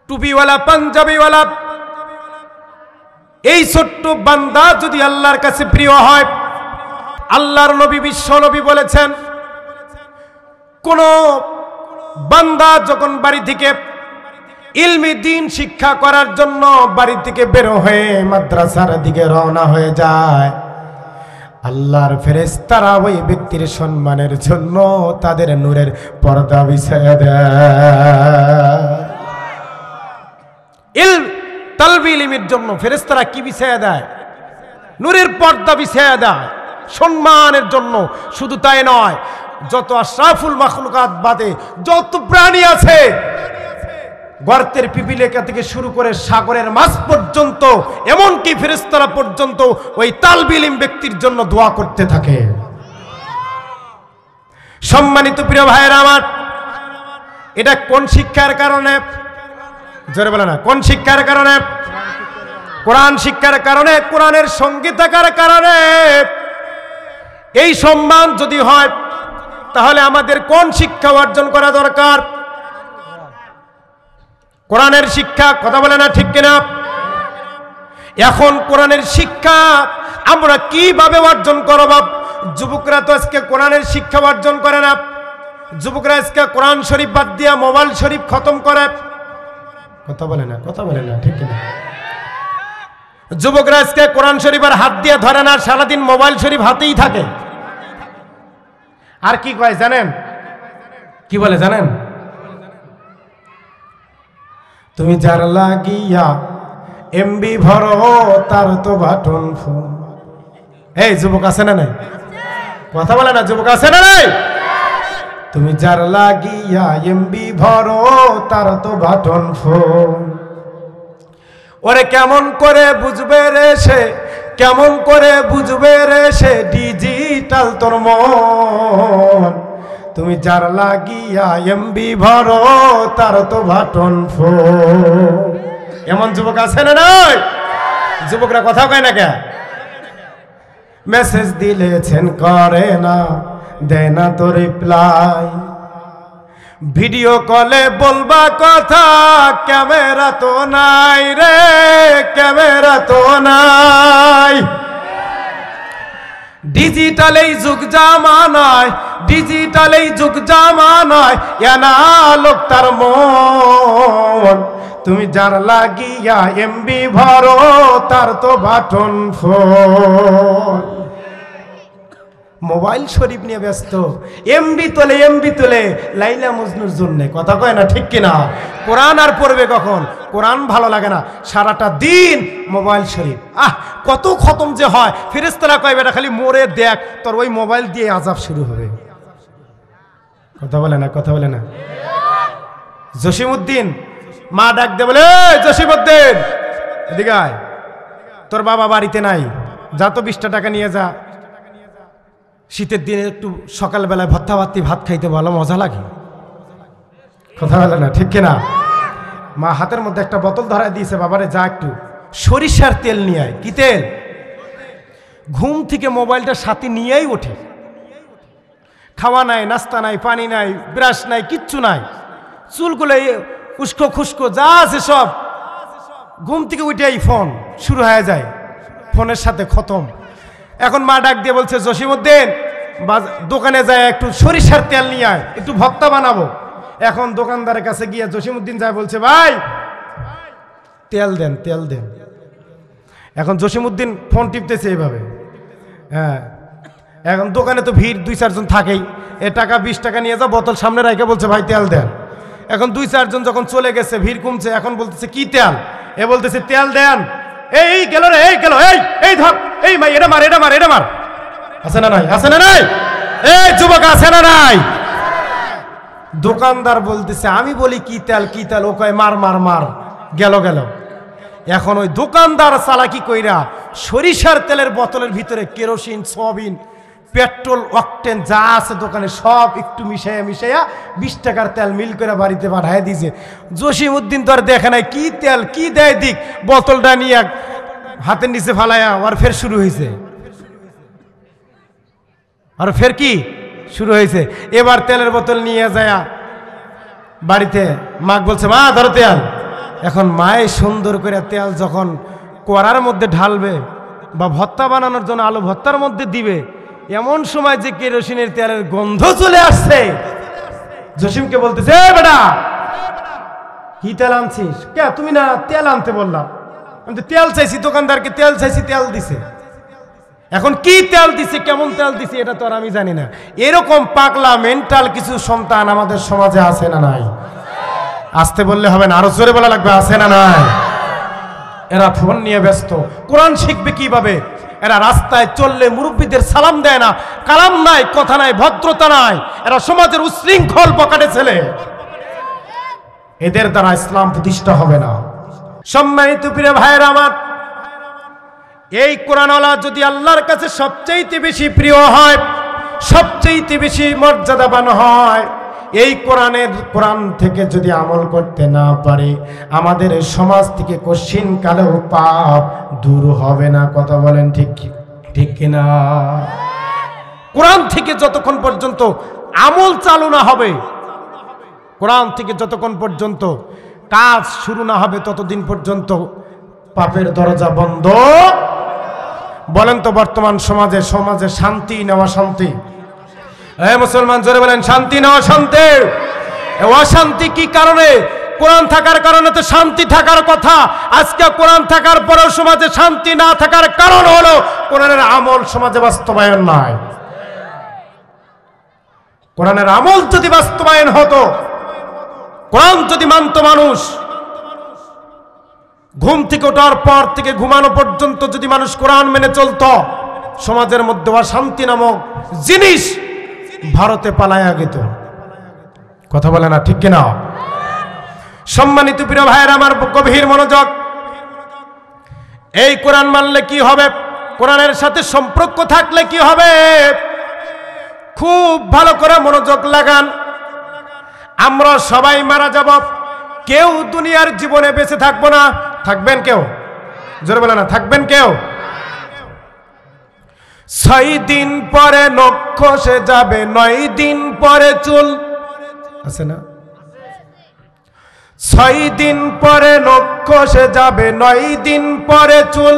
[SPEAKER 1] টুপিওয়ালা পাঞ্জাবিওয়ালা এই ছোট্ট বান্দা যদি আল্লাহর কাছে প্রিয় হয়, আল্লাহর নবী বিশ্ব নবী বলেছেন, কোন বান্দা যখন বাড়ি থেকে ইলমি দ্বীন শিক্ষা করার জন্য বাড়ি থেকে বের হয়ে মাদ্রাসার দিকে রওনা হয়ে যায়, আল্লাহর ফেরেশতারা ওই ব্যক্তির সম্মানের জন্য তাদের নূরের পর্দা বিছায়া দেয়। তালবি ইলমের জন্য ফেরেশতারা কি বিছায়া দেয়? নূরের পর্দা বিছায়া দেয় সম্মানের জন্য। শুধু তাই নয়, যত আশরাফুল মাখলুকাত বাদে যত প্রাণী আছে, গর্তের পিপিলিকা থেকে শুরু করে সাগরের মাছ পর্যন্ত, এমনকি ফেরেশতারা পর্যন্ত ওই তালবি ইলম ব্যক্তির জন্য দোয়া করতে থাকে। সম্মানিত প্রিয় ভাইয়েরা আমার, এটা কোন শিক্ষার কারণে? জোরে বলে না, কোন শিক্ষার কারণে? কোরআন শিক্ষার কারণে, কোরআনের সঙ্গে থাকার কারণে। এই সম্মান যদি হয়, তাহলে আমাদের কোন শিক্ষা অর্জন করা দরকার? কোরআনের শিক্ষা। কথা বলে না ঠিক কিনা? এখন কোরআনের শিক্ষা আমরা কিভাবে অর্জন করব? যুবকরা তো আজকে কোরআনের শিক্ষা অর্জন করে না। যুবকরা আজকে কোরআন শরীফ বাদ দিয়া মোবাইল শরীফ খতম করে। কথা বলে না, কথা বলে না ঠিক কিনা? যুবকরা আজকে কোরআন শরীফ আর হাত দিয়ে ধরে না, সারাদিন মোবাইল শরীফ হাতেই থাকে। আর কি কয় জানেন? কি বলে জানেন? তুমি যার লাগিয়া এমবি ভরো তার তো বাটন ফোন। এই যুবক আছে না নাই? কথা বলে না, যুবক আছে না নাই? তুমি যার লাগিয়া এমবি ভরো তার তো বাটন ফোন। ওরে কেমন করে বুঝবে রে সে, কেমন করে বুঝবে রে সে ডিজিটাল তোর মন। তুমি যার লাগিয়া এমবি ভরো তার তো বাটন ফোন। এমন যুবক আছে না নাই? যুবকরা কথা কয় না কে? মেসেজ দিলেছেন করে না, দেয় না তো রিপ্লাই। ভিডিও কলে বলবা কথা, ক্যামেরা তো নাই রে, ক্যামেরা তো নাই। ডিজিটাল এই যুগ জামানায়, ডিজিটাল এই যুগ জামানায় এনা লোক তার মন। তুমি যার লাগিয়া এমবি ভরো তার তো বাটন ফোন। মোবাইল শরীফ নিয়ে ব্যস্ত, এমবি তোলে, এমবি তোলে লাইলা মজনুর জন্য। কথা কয় না ঠিক কিনা? কোরআন আর পড়বে কখন? কোরআন ভালো লাগে না, সারাটা দিন মোবাইল শরীফ। কত খতম যে হয়, ফেরেশতারা কয় বেটা খালি মোরে দেখ, তোর ওই মোবাইল দিয়ে আযাব শুরু হবে। কথা বলে না, কথা বলে না। জসিমউদ্দিন মা ডাক দে বলে, জসিমউদ্দিন এদিকে আয়, তোর বাবা বাড়িতে নাই, যা তো 20টা টাকা নিয়ে যা। শীতের দিনে একটু সকালবেলায় ভত্তা ভাত্তি ভাত খাইতে ভালো মজা লাগে। কথা বলে না ঠিক কিনা? মা হাতের মধ্যে একটা বোতল ধরায় দিয়েছে, বাবারে যা একটু সরিষার তেল নিয়ে আয়। কি তেল? ঘুম থেকে মোবাইলটা সাথে নিয়েই ওঠে। খাওয়া নাই, নাস্তা নাই, পানি নাই, ব্রাশ নাই, কিচ্ছু নাই, চুলগুলো উস্কো খুস্কো যা আছে সব। ঘুম থেকে উঠেই ফোন শুরু হয়ে যায়, ফোনের সাথে খতম। এখন মা ডাক দিয়ে বলছে, জসিমউদ্দিন দোকানে যায় একটু সরিষার তেল নিয়ে আয়, একটু ভর্তা বানাবো। এখন দোকানদারের কাছে গিয়ে জসিমউদ্দিন যায় বলছে, ভাই তেল দেন, তেল দেন। এখন জসিমউদ্দিন ফোন টিপতেছে এইভাবে। হ্যাঁ, এখন দোকানে তো ভিড়, 2-4 জন থাকেই। টাকা 20 টাকা নিয়ে যাও, বোতল সামনে রাখে বলছে, ভাই তেল দেন। এখন 2-4 জন যখন চলে গেছে, ভিড় কমছে, এখন বলতেছে কি তেল? এ বলতেছে তেল দেন। এই গেল রে, এই গেল, এই ধর, এই ভাই এটা মার, এটা মার, এটা মার। আছে না নাই? আছে না নাই? এই যুবক আছে না নাই? দোকানদার বলতেছে আমি বলি কি তেল, কি তেল? ও কয় মার মার মার, গেল গেল। এখন ওই দোকানদার চালাকি কইরা সরিষার তেলের বোতলের ভিতরে কেরোসিন, সয়াবিন, পেট্রোল, অকটেন যা আছে দোকানে সব একটু মিশাইয়া 20 টাকার তেল মিল করে বাড়িতে পাঠায় দিয়েছে। জসিম উদ্দিন তো আর দেখে নাই কি তেল কি দেয়, দিক বোতলটা নিয়ে হাতের নিচে ফালাইয়া আর ফের শুরু হয়েছে, আর ফের কি শুরু হয়েছে। এবার তেলের বোতল নিয়ে যায় বাড়িতে, মা বলছে মা ধরো তেল। এখন মায়ে সুন্দর করে তেল যখন কড়ার মধ্যে ঢালবে বা ভর্তা বানানোর জন্য আলু ভর্তার মধ্যে দিবে, এমন সময় যে কেরোসিনের তেলের গন্ধ চলে আসছে, জসিমকে বলতেছে এ বেটা কি তেল আনছিস? কে তুমি না তেল আনতে বললাম? আমি তো তেল চাইছি, দোকানদারকে তেল চাইছি, তেল দিছে। এখন কি তেল দিছে, কেমন তেল দিছে এটা তো আর আমি জানি না। এরকম পাগলা মেন্টাল কিছু সন্তান আমাদের সমাজে আছে না নাই? আসতে বললে হবে না, আরো জোরে বলা লাগবে, আছে না নাই? এরা ফোন নিয়ে ব্যস্ত, কোরআন শিখবে কিভাবে? এরা রাস্তায় চললে মুরব্বীদের সালাম দেয় না, কালাম নাই, কথা নাই, ভদ্রতা নাই। এরা সমাজের উচ্ছৃঙ্খল বকাটে ছেলে, এদের দ্বারা ইসলাম প্রতিষ্ঠা হবে না। সম্মানিত প্রিয় ভাইয়েরা আমার, এই কোরআনওয়ালা যদি আল্লাহর কাছে সবচেয়ে বেশি প্রিয় হয়, সবচেয়ে বেশি মর্যাদাবান হয়, এই কোরআন থেকে যদি আমল করতে না পারে, আমাদের সমাজ থেকে কঠিন কালেও পাপ দূর হবে না। কথা বলেন ঠিক ঠিক কিনা? কোরআন থেকে যতক্ষণ পর্যন্ত আমল চালু না হবে, কোরআন থেকে যতক্ষণ পর্যন্ত কাজ শুরু না হবে, ততদিন পর্যন্ত পাপের দরজা বন্ধ। বলেন তো বর্তমান সমাজে শান্তি নেওয়া শান্তি? মুসলমান জোরে বলেন শান্তি নেওয়া শান্তি? অশান্তি কি কারণে? কোরআন থাকার কারণে তো শান্তি থাকার কথা। আজকে কোরআন থাকার পরেও সমাজে শান্তি না থাকার কারণ হলো কোরআনের আমল সমাজে বাস্তবায়ন নাই। কোরআনের আমল যদি বাস্তবায়ন হতো, কোরআন যদি মানত মানুষ, ঘুম থেকে ওঠার পর থেকে ঘুমানো পর্যন্ত যদি মানুষ কোরআন মেনে চলতো, সমাজের মধ্যে অশান্তি নামক জিনিস ভারতে পালায়া গেত। কথা বলে না ঠিক কিনা? সম্মানিত প্রিয় ভাইয়ের আমার, গভীর মনোযোগ। এই কোরআন মানলে কি হবে? কোরআনের সাথে সম্পর্ক থাকলে কি হবে? খুব ভালো করে মনোযোগ লাগান। আমরা সবাই মারা যাব, কেউ দুনিয়ার জীবনে বেঁচে থাকবো না। থাকবেন কেউ? জোরে বলে না, থাকবেন কেউ? 6 দিন পরে নখ খসে যাবে, 9 দিন পরে চুল, আছে না? 6 দিন পরে নখ খসে যাবে, 9 দিন পরে চুল।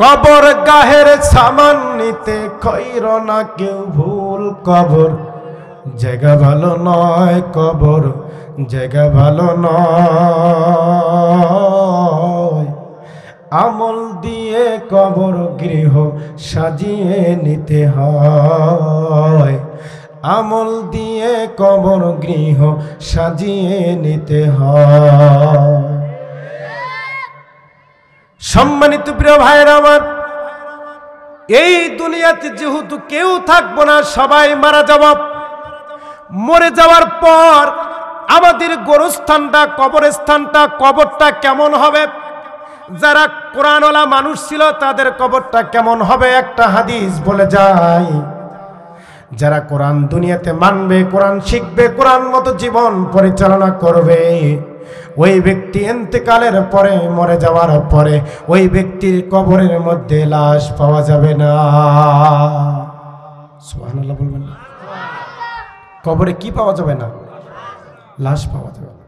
[SPEAKER 1] কবর গাহের সামান নিতে কইর না কেউ ভুল। কবর জায়গা ভালো নয়, কবর জায়গা ভালো নয়। আমল দিয়ে কবর গৃহ সাজিয়ে নিতে হয়। আমল দিয়ে কবর গৃহ সাজিয়ে নিতে হয়। সম্মানিত প্রিয় ভাইরা আমার, এই দুনিয়াতে যেহেতু কেউ থাকবো না, সবাই মারা যাব। মরে যাওয়ার পর আমাদের গোরস্থানটা, কবরস্থানটা, কবরটা কেমন হবে? যারা কোরআনওয়ালা মানুষ ছিল তাদের কবরটা কেমন হবে? একটা হাদিস বলে যায়, যারা কোরআন দুনিয়াতে মানবে, কোরআন শিখবে, কোরআন মতো জীবন পরিচালনা করবে, ওই ব্যক্তি ইন্তেকালের পরে, মরে যাওয়ার পরে ওই ব্যক্তির কবরের মধ্যে লাশ পাওয়া যাবে না। সুবহানাল্লাহ বলবেন না? কবরে কি পাওয়া যাবে না? লাশ পাওয়া যাবে না।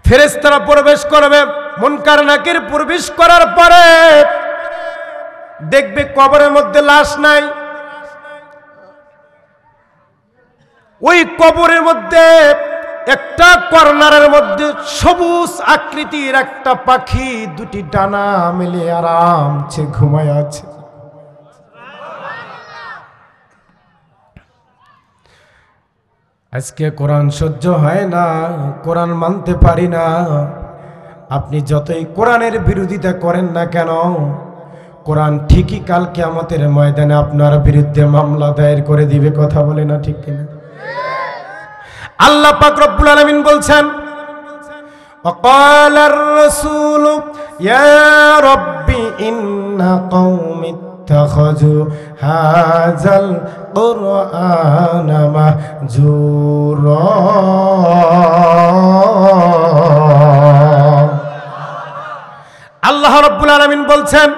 [SPEAKER 1] ফেরেশতারা প্রবেশ করবে, মুনকার নাকির প্রবেশ করার পরে দেখবে কবরের মধ্যে লাশ নাই। ওই কবরের মধ্যে একটা কর্নারের মধ্যে সবুজ আকৃতির একটা পাখি 2টি ডানা মেলে আরামসে ঘুমায় আছে। আজকে কোরআন সহ্য হয় না, কোরআন মানতে পারি না। আপনি যতই কোরআনের বিরোধিতা করেন না কেন, কোরআন ঠিকই কাল কিয়ামতের ময়দানে আপনার বিরুদ্ধে মামলা দায়ের করে দিবে। কথা বলে না ঠিক কিনা? আল্লাহ পাক রব্বুল আলামিন বলছেন, وقال الرسول يا رب إن قومي اتخذوا هذا القرآن مهجورا। আল্লাহ রাব্বুল আলামিন বলছেন,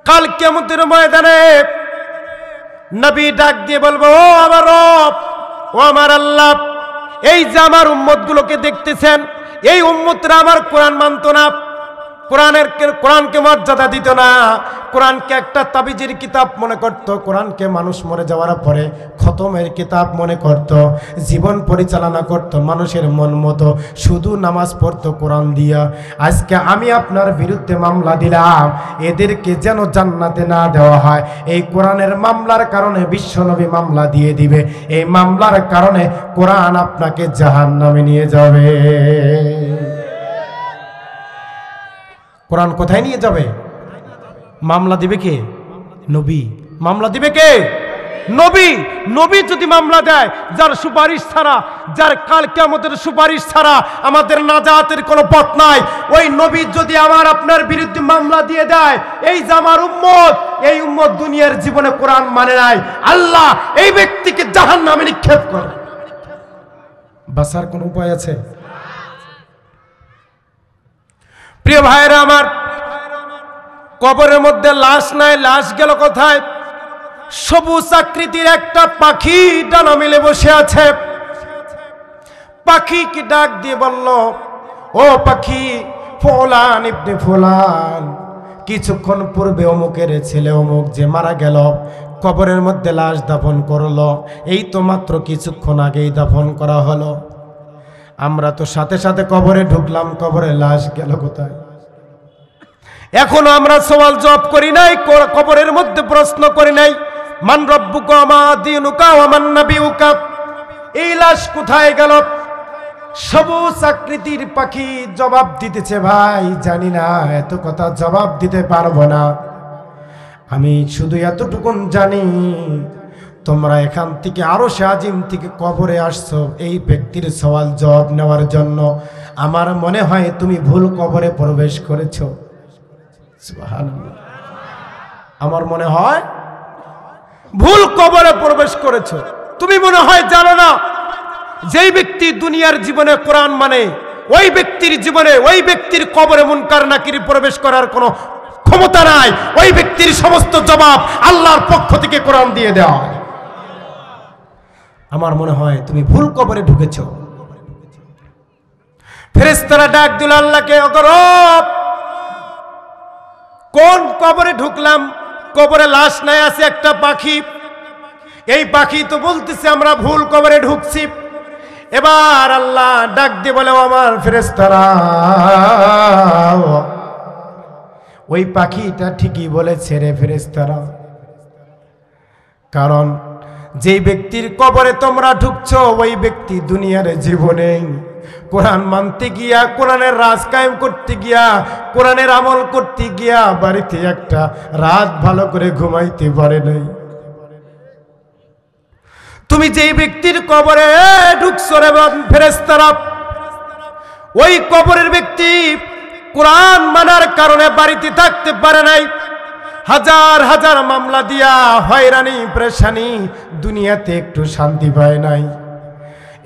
[SPEAKER 1] কাল কিয়ামতের ময়দানে নবী ডাক দিয়ে বলবো, ও আমার রব, ও আমার আল্লাহ, এই যে আমার উম্মতগুলোকে দেখতেছেন, এই উম্মতরা আমার কোরআন মানত না, কোরআনকে মর্যাদা দিত না, কোরআনকে একটা তাবিজের কিতাব মনে করত, কোরআনকে মানুষ মরে যাওয়ার পরে খতমের কিতাব মনে করত, জীবন পরিচালনা করত মানুষের মন মতো, শুধু নামাজ পড়তো কোরআন দিয়া। আজকে আমি আপনার বিরুদ্ধে মামলা দিলাম, এদেরকে যেন জান্নাতে না দেওয়া হয়। এই কোরআনের মামলার কারণে বিশ্বনবী মামলা দিয়ে দিবে, এই মামলার কারণে কোরআন আপনাকে জাহান্নামে নিয়ে যাবে। কোরআন কোথায় নিয়ে যাবে? মামলা দিবে কে? নবী। মামলা দিবে কে? নবী। নবী যদি মামলা দেয়, যার সুপারিশ ছাড়া, যার কাল কিয়ামতের সুপারিশ ছাড়া আমাদের নাজাতের কোনো পথ নাই, ওই নবী যদি আমার আপনার বিরুদ্ধে মামলা দিয়ে দেয়, এই যে আমার উম্মত, এই উম্মত দুনিয়ার জীবনে কোরআন মানে নাই, আল্লাহ এই ব্যক্তিকে জাহান্নামে নিক্ষেপ করে। বাঁচার কোনো উপায় আছে? প্রিয় ভাইরা আমার, কবরের মধ্যে লাশ নাই, লাশ গেল কোথায়? সবুজ আকৃতির একটা পাখি ডানা মেলে বসে আছে। পাখিকে ডাক দিয়ে বলল, ও পাখি, ফুলান ইবনে ফুলান, কিছুক্ষণ পূর্বে অমুকের ছেলে অমুক যে মারা গেল, কবরের মধ্যে লাশ দাফন করলো, এই তো মাত্র কিছুক্ষণ আগেই দাফন করা হলো। আমরা তো সাথে সাথে কবরে ঢুকলাম, কবরে লাশ গেল কোথায়? এখনো আমরা সওয়াল জবাব করি নাই, কবরের মধ্যে প্রশ্ন করি নাই, মান রব্বুকা মা দীনুকা ওয়া মান নাবিয়ুকা, এই লাশ কোথায় গেল? সবুজ আকৃতির পাখি জবাব দিতেছে, ভাই জানি না, এত কথা জবাব দিতে পারবো না, আমি শুধু এতটুকুন জানি, তোমরা এখান থেকে আরশে আজিম থেকে কবরে আসছো এই ব্যক্তির সওয়াল জবাব নেওয়ার জন্য। আমার মনে হয় তুমি ভুল কবরে প্রবেশ করেছো। সুবহানাল্লাহ। আমার মনে হয় ভুল কবরে প্রবেশ করেছো। তুমি মনে হয় জানো না, যেই ব্যক্তি দুনিয়ার জীবনে কোরআন মানে, ওই ব্যক্তির জীবনে, ওই ব্যক্তির কবরে মুনকার নাকির প্রবেশ করার কোনো ক্ষমতা নাই। ওই ব্যক্তির সমস্ত জবাব আল্লাহর পক্ষ থেকে কোরআন দিয়ে দেওয়া হয়। আমার মনে হয় তুমি ভুল কবরে ঢুকেছ। ফেরেশতারা ডাক দিল আল্লাহকে, রব, কোন কবরে ঢুকলাম? কবরে লাশ নাই, আছে একটা পাখি। এই পাখি তো বলতেছে আমরা ভুল কবরে ঢুকছি। এবার আল্লাহ ডাক দিয়ে বলে, আমার ফেরেশতারা, ওই পাখিটা ঠিকই বলেছে রে ফেরেশতারা, কারণ যেই ব্যক্তির কবরে তোমরা ঢুকছো, ওই ব্যক্তি দুনিয়ার জীবনে কোরআন মানতে গিয়া, কোরআনের রাজ কায়েম করতে গিয়া, কোরআনের আমল করতে গিয়া বাড়িতে একটা রাত ভালো করে ঘুমাইতে পারে নাই। তুমি যেই ব্যক্তির কবরে ঢুকছো রে ফেরেশতারা, ওই কবরের ব্যক্তি কোরআন মানার কারণে বাড়িতে থাকতে পারে নাই, হাজার হাজার মামলা দিয়া হয়রানি পেরেশানি, দুনিয়াতে একটু শান্তি পায় নাই।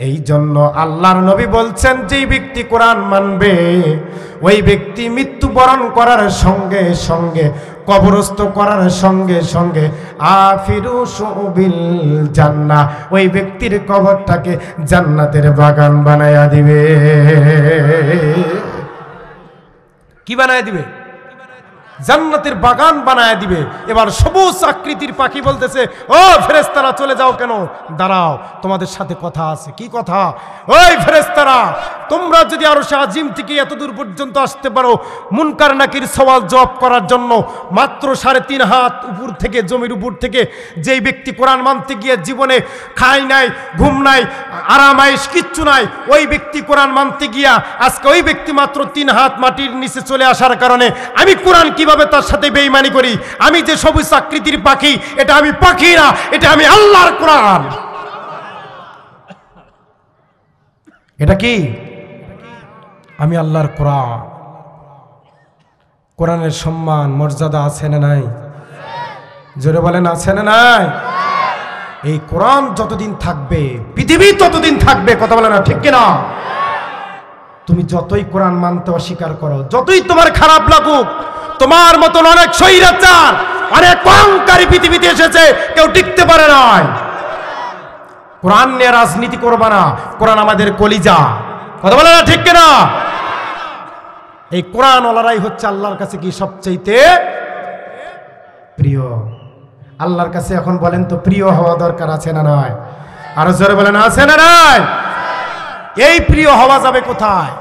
[SPEAKER 1] এই জন্য আল্লাহর নবী বলছেন, যেই ব্যক্তি কোরআন মানবে, ওই ব্যক্তি মৃত্যুবরণ করার সঙ্গে সঙ্গে, কবরস্থ করার সঙ্গে সঙ্গে, আফিরুশু বিল জান্নাহ, ওই ব্যক্তির কবরটাকে জান্নাতের বাগান বানায়া দিবে। কি বানায় দিবে? জান্নাতের বাগান বানায় দিবে। এবার সবুজ আকৃতির পাখি বলতেছে, ও ফেরেশতারা চলে যাও কেন? দাঁড়াও, তোমাদের সাথে কথা আছে। কি কথা? ওই ফেরেশতারা, তোমরা যদি আরশে আজিম থেকে এত দূর পর্যন্ত আসতে পারো মুনকার নাকির সওয়াল জবাব করার জন্য, মাত্র 3.5 হাত উপর থেকে, জমির উপর থেকে যেই ব্যক্তি কোরআন মানতে গিয়ে জীবনে খায় নাই, ঘুম নাই, আরামাইশ কিচ্ছু নাই, ওই ব্যক্তি কোরআন মানতে গিয়া আজকে ওই ব্যক্তি মাত্র 3 হাত মাটির নিচে চলে আসার কারণে আমি কোরআন কিভাবে তার সাথে বেঈমানি করি। আমি যে সবুজ আকৃতির পাখি, এটা আমি পাখি না, এটা আমি আল্লাহর কোরআন। এটা কি? আমি আল্লাহর কোরআন। কোরআনের সম্মান মর্যাদা আছে না নাই? জোরে বলেন আছে না নাই? এই কোরআন যতদিন থাকবে পৃথিবী ততদিন থাকবে, কথা বলে না ঠিক কিনা? তুমি যতই কোরআন মানতে অস্বীকার করো, যতই তোমার খারাপ লাগুক, তোমার মতন অনেক স্বৈরাচার, অনেক অহংকারী পৃথিবীতে এসেছে, কেউ টিকতে পারে নাই। কোরআন নিয়ে রাজনীতি করবা না, কোরআন আমাদের কলিজা, কথা বলে না ঠিক কিনা? এই কোরআন ওয়ালারাই হচ্ছে আল্লাহর কাছে কি সবচেয়ে প্রিয়। আল্লাহর কাছে এখন বলেন তো প্রিয় হওয়া দরকার আছে না নয়? আরো জোরে বলেন আছে না নাই? এই প্রিয় হওয়া যাবে কোথায়?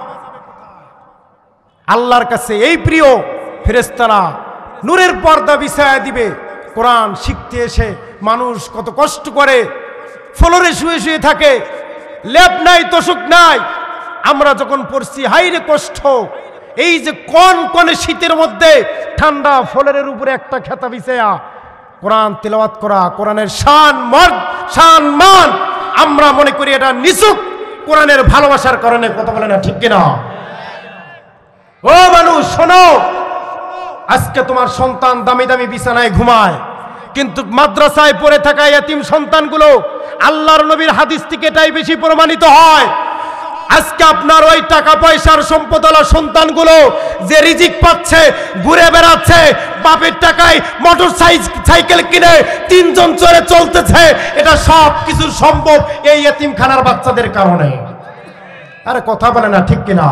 [SPEAKER 1] আল্লাহর কাছে এই প্রিয় ফেরেশতারা নূরের পর্দা বিছায়া দিবে। কোরআন শিখতে এসে মানুষ কত কষ্ট করে, ফ্লোরে শুয়ে শুয়ে থাকে, লেপ নাই, তোষক নাই। আমরা যখন পড়ছি হাইরে কষ্ট। এই যে কনকনে শীতের মধ্যে ঠান্ডা ফ্লোরের উপরে একটা খেতা বিছায়া কোরআন তেলাওয়াত করা, কোরআনের শান মান আমরা মনে করি এটা নিছক কোরআনের ভালোবাসার কারণে, কথা বলে না ঠিক কিনা? ও মানুষ শোনো, আজকে তোমার সন্তান দামি দামি বিছানায় ঘুমায়, কিন্তু মাদ্রাসায় পড়ে থাকা ইয়াতিম সন্তানগুলো আল্লাহর নবীর হাদিস থেকে এটাই বেশি প্রমাণিত হয়। আজকে আপনার ওই টাকা পয়সার সম্পদওয়ালা সন্তানগুলো যে রিজিক পাচ্ছে, ঘুরে বেড়াচ্ছে, বাপের টাকায় মোটর সাইকেল কিনে 3 জন চড়ে চলতেছে, এটা সব কিছু সম্ভব এই ইতিমখানার বাচ্চাদের কারণে। আরে কথা বলে না ঠিক কিনা?